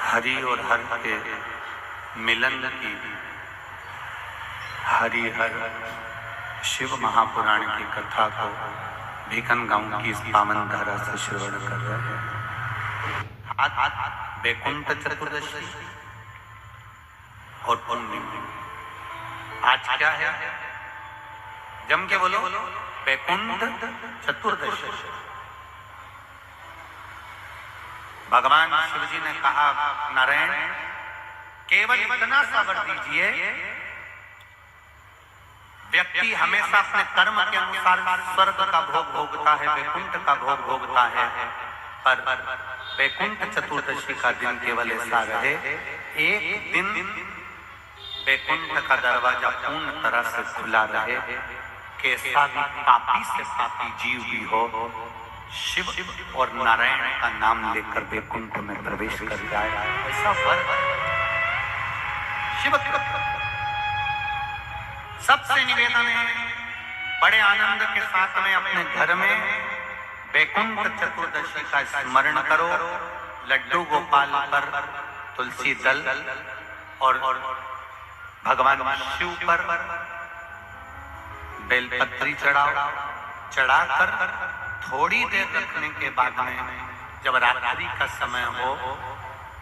हरि और हर के मिलन की हरिहर शिव महापुराण की कथा को भिकन गांव की इस पावन धारा से श्रवण कर रहे हैं। वैकुंठ चतुर्दशी और पूर्णिमा आज क्या है? जम के बोलो, वैकुंठ चतुर्दशी। भगवान शिव जी ने कहा, नारायण केवल इतना सा वर दीजिए, व्यक्ति हमेशा अपने कर्म के अनुसार स्वर्ग का भोग भोगता है, वैकुंठ का भोग भोगता है, पर वैकुंठ चतुर्दशी का दिन केवल ऐसा रहे, एक दिन वैकुंठ का दरवाजा पूर्ण तरह से खुला रहे, कैसा भी पापी से पापी जीव भी हो, शिव और नारायण का नाम लेकर वैकुंठ में प्रवेश कर जाए, ऐसा वर शिव। सबसे निवेदन है, बड़े आनंद के साथ में अपने घर में वैकुंठ चतुर्दशी का स्मरण करो। लड्डू गोपाल पर तुलसी दल और भगवान शिव पर बेलपत्री चढ़ाओ। चढ़ाकर थोड़ी देर रखने के बाद में जब रात्रि का समय हो,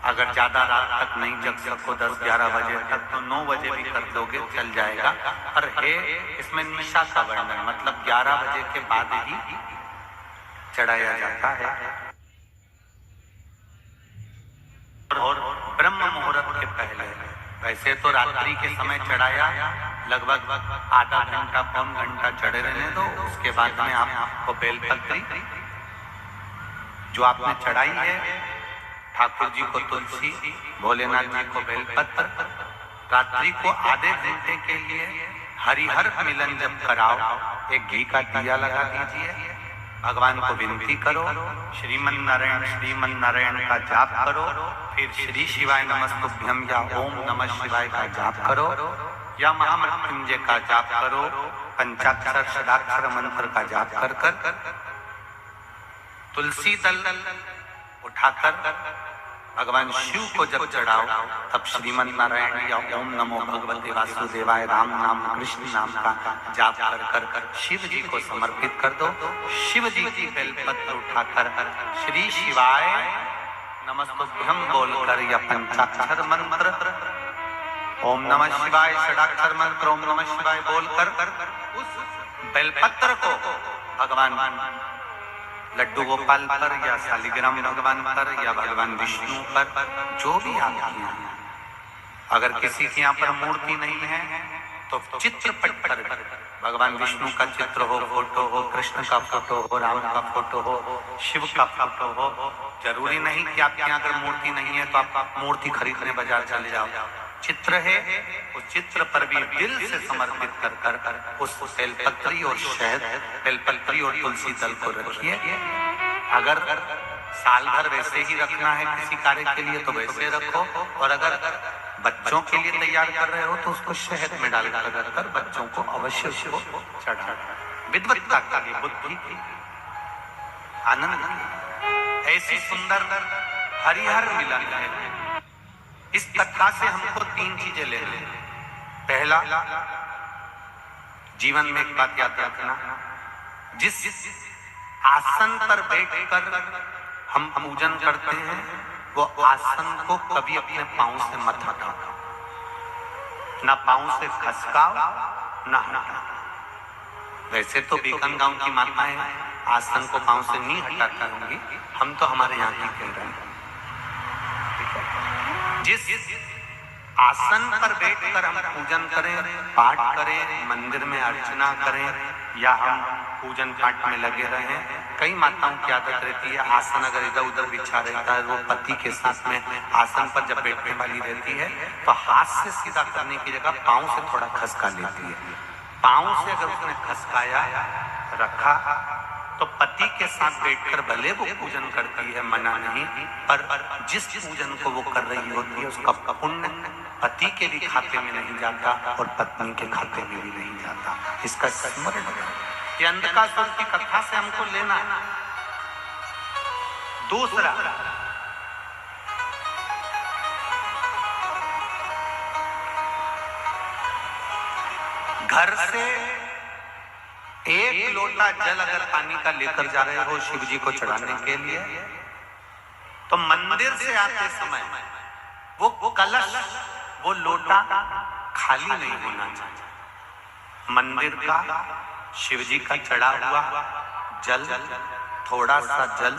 अगर ज्यादा रात तक नहीं जग सको 10-11 बजे तक, तो 9 बजे भी कर दोगे चल जाएगा। पर है इसमें निशा का वर्णन, मतलब 11 बजे के बाद ही चढ़ाया जाता है। और ब्रह्म मुहूर्त के पहले, वैसे तो रात्रि के समय चढ़ाया, लगभग आधा घंटा पौन घंटा चढ़े रहने दो। उसके बाद में आपको बेलपत्री जो आपने चढ़ाई है, ठाकुर जी को तुलसी, भोलेनाथ जी को बेलपत्र, रात्रि को आधे घंटे के लिए हरिहर मिलन जब कराओ, एक घी का दिया लगा दीजिए, भगवान को विनती करो, श्रीमन नारायण का जाप करो, फिर श्री शिवाय नमस्तुभ्यम या ओम नमः शिवाय का जाप करो, या महामृत्युंजय का जाप करो, पंचाक्षर षडाक्षर मंत्र का जाप कर तुलसी दल उठाकर भगवान शिव को जब चढ़ाओ, तब श्रीमन नारायण या ओम नमो भगवते वासुदेवाय राम नाम कृष्ण नाम का जाप कर शिव जी को समर्पित कर दो। शिव जी की बेलपत्र उठाकर श्री शिवाय नमस्तुभ्यम बोलकर या पंचाक्षर मंत्र, ओम नमः शिवाय षडाक्षर मंत्र, ओम नमः शिवाय बोलकर उस बेलपत्र को भगवान लड्डू गोपाल पर या शालिग्राम भगवान पर या भगवान विष्णु पर, जो भी आपके यहाँ, अगर किसी के यहाँ पर मूर्ति नहीं है तो चित्रपट पर भगवान विष्णु का चित्र हो, फोटो हो, कृष्ण का फोटो हो, राम का फोटो हो, शिव का फोटो हो। जरूरी नहीं कि आपके यहाँ अगर मूर्ति नहीं है तो आप मूर्ति खरीदने बाजार चले जाओ। चित्र है, उस चित्र पर भी दिल से समर्पित कर उस बेलपत्री और शहद, बेलपत्री और तुलसी दल को रखिए। अगर साल भर वैसे ही रखना है किसी कार्य के लिए तो वैसे रखो, और अगर बच्चों के लिए तैयार कर रहे हो तो उसको शहद में डालकर रखकर बच्चों को अवश्य उसको चढ़ा। विद्वत्ता के लिए, बुद्धि की, आनंद की, ऐसी सुंदर हरिहर मिलन है। इस कथा से हमको 3 चीजें लेनी है। पहला, जीवन में एक बात याद रखना, जिस आसन पर बैठकर हम पूजन करते हैं वो आसन को कभी अपने पांव से मत हटाओ, ना पांव से खसकाओ ना हटाओ। वैसे तो बीकन गांव की माताएं आसन को पांव से नहीं हटाती होंगी, हम तो हमारे यहाँ की कह रहे हैं। जिस आसन पर बैठकर हम पूजन करें, पाठ करें, मंदिर में अर्चना करें, या हम पूजन पाठ में लगे रहें, कई माताओं की आदत रहती है आसन अगर इधर उधर बिछा रहता है, वो पति के साथ में आसन पर जब बैठने वाली रहती है तो हाथ से सीधा करने की जगह पांव से थोड़ा खसका लेती है। पांव से अगर उसने खसकाया रखा तो पति के साथ बैठकर भले वो पूजन करती है, मना नहीं, पर जिस पूजन को वो कर रही होती है उसका पुण्य पति के भी खाते में नहीं जाता और पत्नी के खाते में भी नहीं जाता। इसका स्मरण, ये अंधकासुर की कथा से हमको लेना है। दूसरा, घर से एक लोटा जल अगर पानी का लेकर जा रहे हो शिव जी को चढ़ाने के लिए, तो मंदिर से आते समय वो कलश, वो लोटा खाली नहीं होना चाहिए। मंदिर का, शिव जी का चढ़ा हुआ जल, थोड़ा सा जल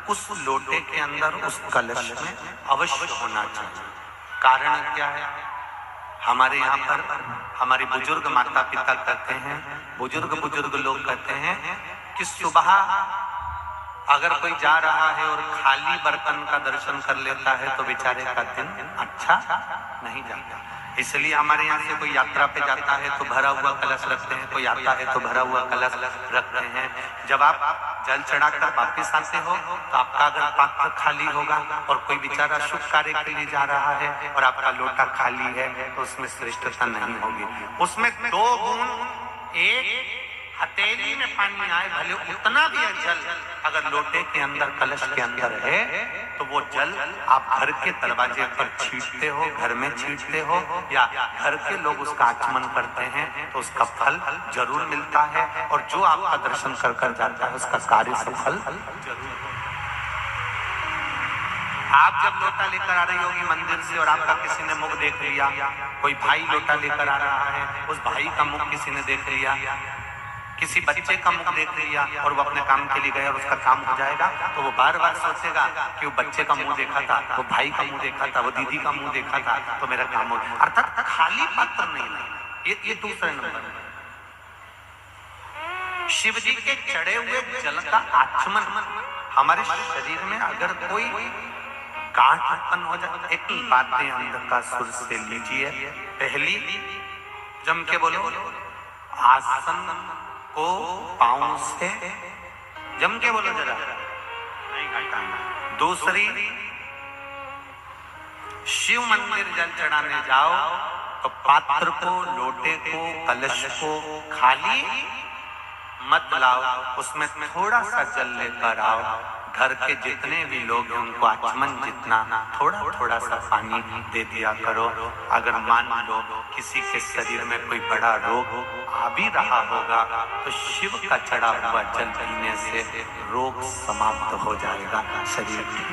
उस लोटे के अंदर, उस कलश में अवश्य होना चाहिए। कारण क्या है? हमारे यहाँ पर हमारे बुजुर्ग माता पिता कहते हैं, बुजुर्ग लोग कहते हैं कि सुबह अगर कोई जा रहा है और खाली बर्तन का दर्शन कर लेता है तो बेचारे का दिन अच्छा नहीं जाता। इसलिए हमारे यहाँ से कोई यात्रा पे जाता है तो भरा हुआ कलश रखते हैं, कोई आता है तो भरा हुआ कलश रखते हैं। जब आप जल चढ़ाकर वापिस आते हो तो आपका अगर पात्र खाली होगा और कोई बेचारा शुभ कार्य के लिए जा रहा है और आपका लोटा खाली है तो उसमें श्रेष्ठता नहीं होगी। उसमें 2 बूंद एक हथेली में पानी आए, भले उतना भी है जल, अगर लोटे के अंदर, कलश के अंदर है तो वो जल आप घर के दरवाजे पर छींटते हो, घर में छींटते हो या घर के लोग उसका आचमन करते हैं तो उसका फल जरूर मिलता है। और जो आपका दर्शन कर कर जाता है उसका कार्य सफल जरूर। आप जब लोटा लेकर आ रही होगी मंदिर से और आपका किसी ने मुख देख लिया, कोई भाई लोटा लेकर आ रहा है, उस भाई का मुख किसी ने देख लिया, किसी बच्चे का मुख देख लिया और वो अपने काम के लिए गया और उसका काम हो जाएगा, तो वो बार बार सोचेगा कि वो बच्चे का मुंह देखा था, वो भाई का मुंह देखा था, वो दीदी का मुंह देखा था तो मेरा काम हो। अर्थात खाली पात्र नहीं लेना। ये दूसरे नंबर। शिव जी के चढ़े हुए जल का आचमन, हमारे शरीर में अगर कोई गांठ उत्पन्न हो जाए, एक बातें अंदर का सुर से लीजिए। पहली, जम के बोलो, आसन को पांव से जम के बोलो, जरा नहीं हटाना। दूसरी, शिव मंदिर जल चढ़ाने जाओ तो पात्र को, लोटे को, कलश को खाली मत लाओ, उसमें थोड़ा सा जल लेकर आओ। घर के जितने भी लोग हैं उनको आचमन जितना थोड़ा थोड़ा सा पानी दे दिया करो। अगर मान लो किसी के शरीर में कोई बड़ा रोग आ भी रहा होगा तो शिव का चढ़ा हुआ जल पीने से रोग समाप्त हो जाएगा शरीर में।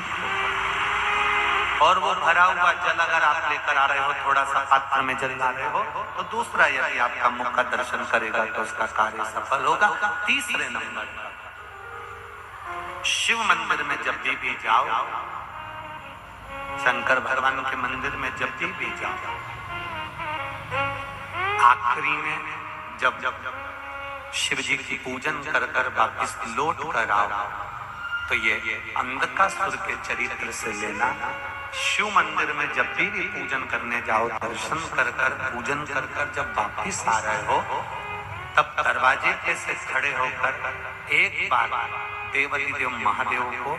और वो भरा हुआ जल अगर आप लेकर आ रहे हो, थोड़ा सा पात्र में जल ला रहे हो, तो दूसरा यदि आपका मुख का दर्शन करेगा तो उसका कार्य सफल होगा। तीसरे नंबर, शिव मंदिर में जब भी जाओ, शंकर भगवान के मंदिर में जब भी जाओ, आखिरी में जब शिव जी की पूजन कर कर वापिस लौट कर आओ तो ये अंधकासुर के चरित्र से लेना। शिव मंदिर में जब भी पूजन करने जाओ, दर्शन कर कर, पूजन कर कर जब वापिस आ रहे हो तब दरवाजे पे से खड़े होकर एक बार देवती देव महादेव को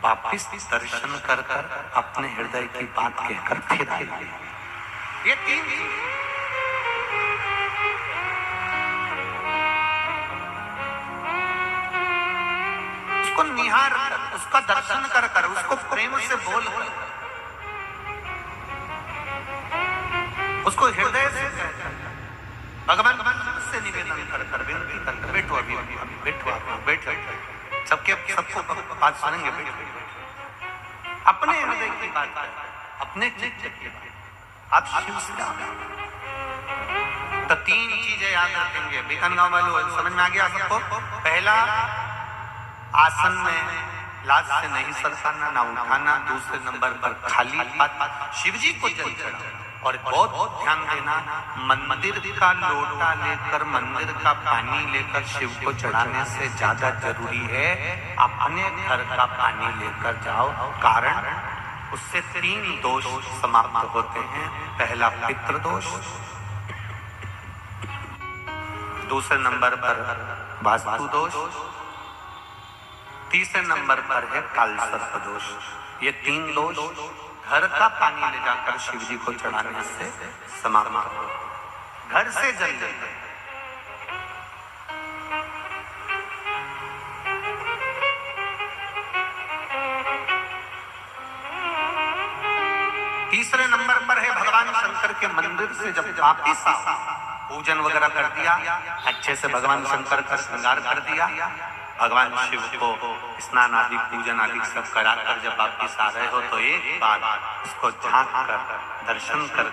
वापिस दर्शन कर कर अपने हृदय की बात कहकर फिर आइए। ये 3 चीज। उसको निहार कर, उसका दर्शन कर कर, उसको प्रेम से बोल कर, उसको हृदय से भगवान से निवेदन कर कर, विनती कर कर, बैठो अभी बैठो, बैठो, सबको बात सुनेंगे, बैठो, अपने हृदय की बात कर, अपने चित्त की बात आप शिव से तो 3 चीजें याद रखेंगे। बीकानगांव वालों समझ में आ गया सबको? पहला, आसन में लाज से नहीं सरकाना, ना उठाना। दूसरे नंबर पर खाली पात्र शिव जी को जल चढ़ाना। और बहुत ध्यान देना, मंदिर का लोटा लेकर, मंदिर का पानी लेकर शिव को चढ़ाने से ज्यादा जरूरी है अपने घर का पानी लेकर जाओ। कारण उससे 3 दोष समाप्त होते हैं। पहला पितृदोष, दूसरे नंबर पर वास्तु दोष, तीसरे नंबर पर है काल सर्प दोष। ये 3 दोष घर का पानी ले जाकर शिव जी को चढ़ाने से समाप्त हो। घर से जल लेते, तीसरे नंबर पर है भगवान शंकर के मंदिर से जब वापिस आओ पूजन वगैरह कर दिया, अच्छे से भगवान शंकर का श्रृंगार कर दिया, भगवान शिव को स्नान आदि पूजन आदि सब कराकर जब वापिस आ रहे हो तो एक बार उसको झांक कर दर्शन कर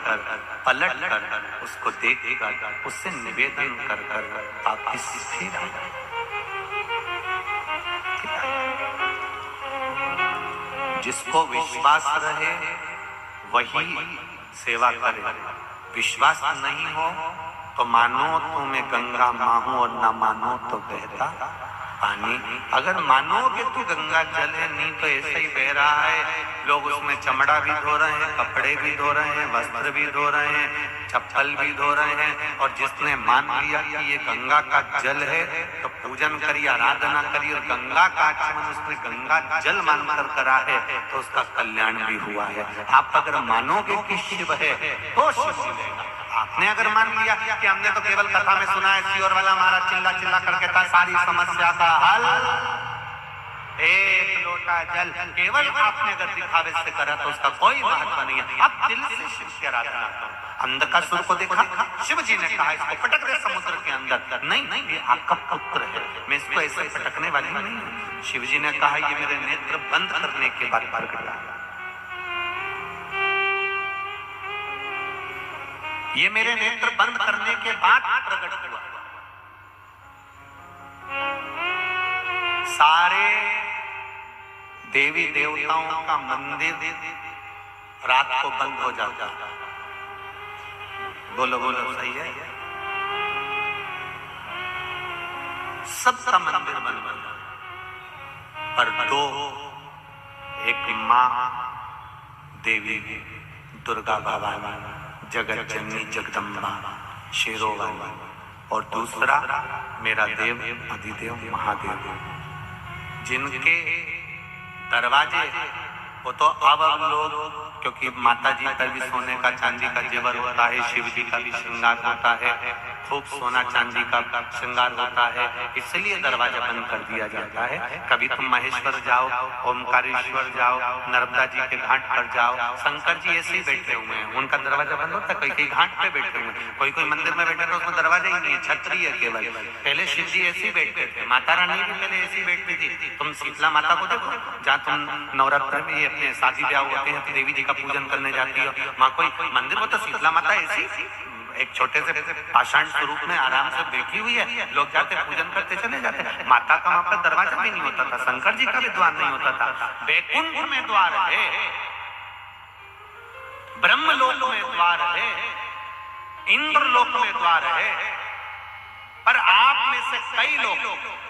पलट कर उसको देख कर उससे निवेदन कर वापिस फिर आ जाए। जिसको विश्वास रहे वही सेवा करे, विश्वास नहीं हो तो मानो तो मैं गंगा माहूं और ना मानो तो बहता पानी। अगर मानोगे तो गंगा जल है, नहीं तो ऐसा ही बह रहा है। लोग उसमें चमड़ा भी धो रहे हैं, कपड़े भी धो रहे हैं, वस्त्र भी धो रहे हैं, चप्पल भी धो रहे हैं। और जिसने मान लिया कि ये गंगा का जल है तो पूजन करिए, आराधना करिए, और गंगा का आचमन उसने गंगा जल मानकर करा है तो उसका कल्याण भी हुआ है। आप अगर मानोगे कि शिव है तो शिव मिलेगा। आपने अगर मान लिया कि हमने तो केवल कथा में सुना है सियोर वाला महाराज चिल्ला चिल्ला करके था सारी समस्या का हल, एक लोटा जल, केवल आपने अगर दिखावे से करा तो उसका कोई महत्व नहीं है। अब दिल से शिव की आराधना करो। अंधकासुर को देखा, शिव जी ने कहा इसको पटक दे समुद्र के अंदर। नहीं, ये आपका पुत्र है, मैं इसको ऐसे पटकने वाली नहीं हूँ। शिव जी ने कहा ये मेरे नेत्र बंद करने के बाद प्रकटा, ये मेरे नेत्र बंद करने के बाद प्रकट हुआ। सारे देवी देवताओं का मंदिर रात को बंद हो जाता। बोलो बोलो सही है? सबका मंदिर बंद हो जाता, पर दो, एक माँ देवी दुर्गा भवानी जगत जननी जगदम्बा शेरोवाली, और दूसरा मेरा देव अधिदेव महादेव, जिनके दरवाजे वो तो अब लोग, क्योंकि माता जी का भी सोने का चांदी का जेवर होता है, शिव जी का भी श्रृंगार होता है, खूब सोना चांदी का श्रृंगार होता है, इसलिए दरवाजा बंद कर दिया जाता है। कभी तुम महेश्वर जाओ, ओमकारेश्वर जाओ, नर्मदा जी के घाट पर जाओ, शंकर जी ऐसे ही बैठे हुए हैं, उनका दरवाजा बंद होता है। कोई कोई घाट पे बैठे हुए हैं, कोई कोई मंदिर में बैठे तो उसमें दरवाजा ही नहीं है, छतरी है केवल। पहले शिव जी ऐसे ही बैठते थे, माता रानी भी पहले ऐसी बैठती थी। तुम शीतला माता को देखो, जहाँ तुम नवरात्र में अपने शादी ब्याह होते हैं तो देवी जी का पूजन करने जाती हो, वहाँ कोई मंदिर में तो शीतला माता ऐसी एक छोटे से पाषाण स्वरूप में आराम से बैठी हुई है, लोग जाते पूजन करते चले जाते। माता का वहां पर दरवाजा भी नहीं होता था, शंकर जी का भी द्वार नहीं होता था। वैकुंठ में द्वार है, ब्रह्मलोक में द्वार है, इंद्रलोक में द्वार है, पर आप में से कई लोग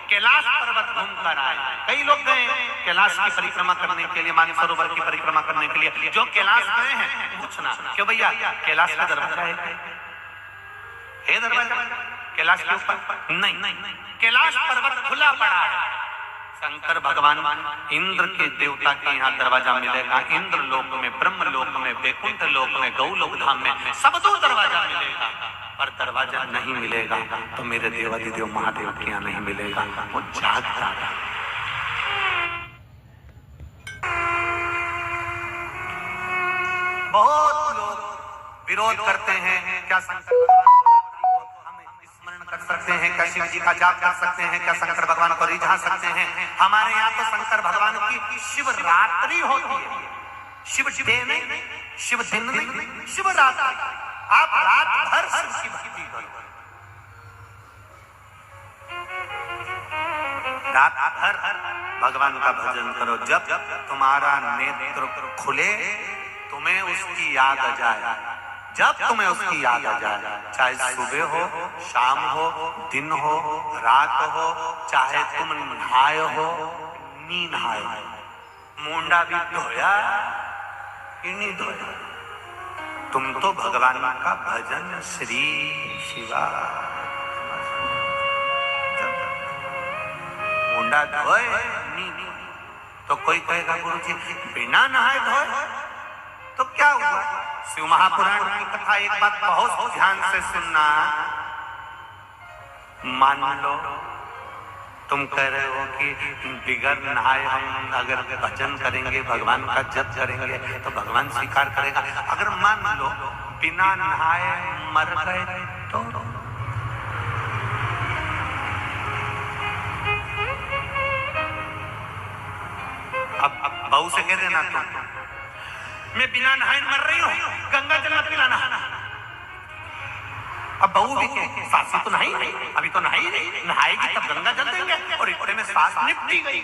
कैलाश पर्वत घूमकर आए। कई लोग गए कैलाश की परिक्रमा करने के लिए, मानसरोवर की परिक्रमा करने के लिए। जो कैलाश गए हैं पूछना क्यों भैया कैलाश का दरवाजा है दरवाजा कैलाश के ऊपर? नहीं, कैलाश पर्वत खुला पड़ा है। शंकर भगवान इंद्र के देवता के यहाँ दरवाजा मिलेगा, इंद्र लोक में, ब्रह्म लोक में, वैकुंठ लोक में, गौलोक धाम में, सब दो दरवाजा मिलेगा। पर दरवाजा नहीं मिलेगा तो मेरे देवाधिदेव महादेव के यहाँ नहीं मिलेगा, वो जागता है। बहुत लोग विरोध करते हैं, क्या शंकर कर सकते हैं, क्या शिव जी का जाप कर सकते हैं, क्या शंकर भगवान को रिझा सकते हैं? हमारे यहाँ तो शंकर भगवान की शिवरात्रि होती है, शिव डे नहीं, शिव दिन नहीं, शिवरात्रि। आप रात भर शिव की भक्ति करो, रात भर भगवान का भजन करो। जब तुम्हारा नेत्र खुले तुम्हें उसकी याद आ जाए, जब तुम्हें उसकी याद आ जाए, चाहे सुबह हो, शाम हो, दिन हो, रात हो, चाहे तुम नहाए हो, नी नहाए हो, मुंडा भी धोया कि नहीं धोया, तुम तो भगवान का भजन श्री शिवा। मुंडा धोए नहीं तो कोई कहेगा गुरु जी बिना नहाए धोए तो क्या हुआ? शिव महापुराण की कथा एक बात बहुत ध्यान से सुनना। मान लो तुम कह रहे हो कि बिगर नहाए हम अगर भजन करेंगे, भगवान का जप करेंगे तो भगवान स्वीकार करेगा। अगर मान लो बिना नहाए मर गए तो बहू से कह देना तो मैं बिना नहाए मर रही हूँ, गंगा जल मत पिलाना। अब बहू भी कहे सासी तो नहाई नहीं, अभी तो नहाई नहीं, नहाएगी तब गंगा जल देंगे। और इतने में सास निपटी गई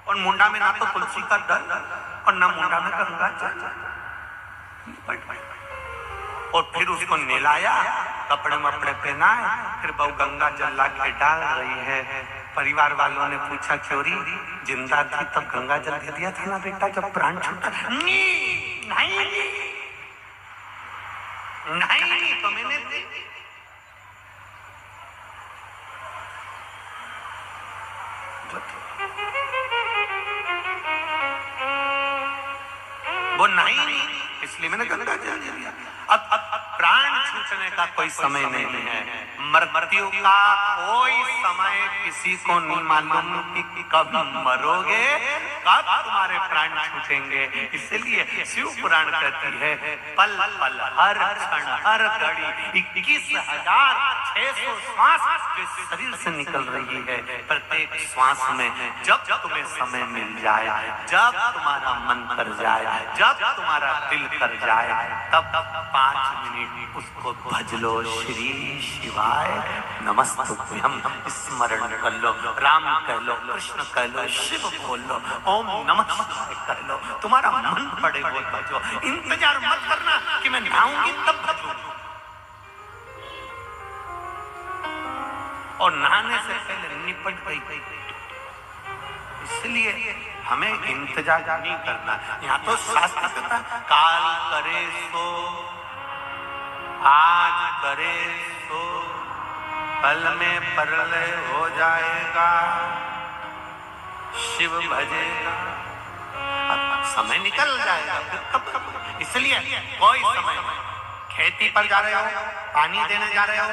और मुंडा में ना तो तुलसी का दल और ना मुंडा में गंगा जल। और फिर उसको नहलाया, कपड़े मपड़े पहनाए, फिर बहू गंगा जल ला के डाल रही है। परिवार वालों ने पूछा चोरी जिंदा थी तब गंगा जल दे दिया था ना बेटा जब प्राण छूटा? नहीं तो मैंने वो नहीं इसलिए मैंने गंगा जल दे दिया। अब प्राण छूटने का कोई समय नहीं है, मृत्यु का कोई समय किसी को नहीं मालूम कि कब मरोगे, कब तुम्हारे प्राण छूटेंगे। इसलिए शिव पुराण कहती है पल पल हर क्षण हर घड़ी 21,600 श्वास जो शरीर से निकल रही है, प्रत्येक श्वास में जब तुम्हें समय मिल जाए, जब तुम्हारा मन कर जाए, जब तुम्हारा दिल कर जाए, तब 5 मिनट उसको भज लो। श्री शिवाय नमस्तुभ्यं स्मरण कर लो, राम कह लो, कृष्ण कह लो, शिव बोल लो, ओम नमः शिवाय कर लो। तुम्हारा मन पड़े वो भजो, इंतजार मत करना कि मैं नहाऊंगी तब भजूंगी। और नहाने से पहले निपट गई। इसलिए हमें इंतजार नहीं करना। यहाँ तो शास्त्र कहता काल करे सो, आज करे सो, कल में प्रलय हो जाएगा, शिव भजेगा, समय निकल जाएगा फिर कब। इसलिए कोई समय खेती पर जा रहे हो, पानी देने जा रहे हो,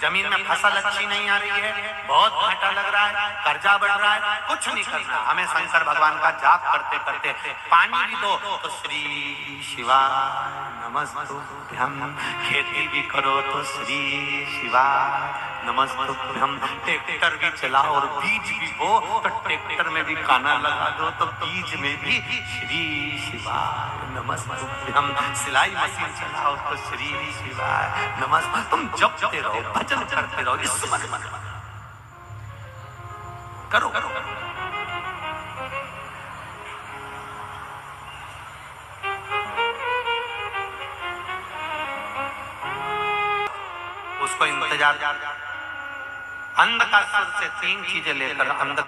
जमीन में फसल अच्छी नहीं आ रही है, बहुत घाटा लग रहा है, कर्जा बढ़ रहा है, कुछ नहीं करना। हमें शंकर भगवान का जाप करते करते पानी भी दो तो श्री शिवाय नमस्तुभ्यं, खेती भी करो तो श्री शिवाय नमस्तुभ्यं, ट्रैक्टर भी चलाओ और बीज भी बो तो ट्रैक्टर में भी काना लगा दो तो बीज में भी श्री शिवाय नमस्तुभ्यं, सिलाई मशीन चलाओ तो श्री शिवाय नमस्तुभ्यं। तुम जपते रहो, भजन करते रहो, स्मरण करो करो। उसको इंतजार, अंधकार से 3 चीजें लेकर अंधकार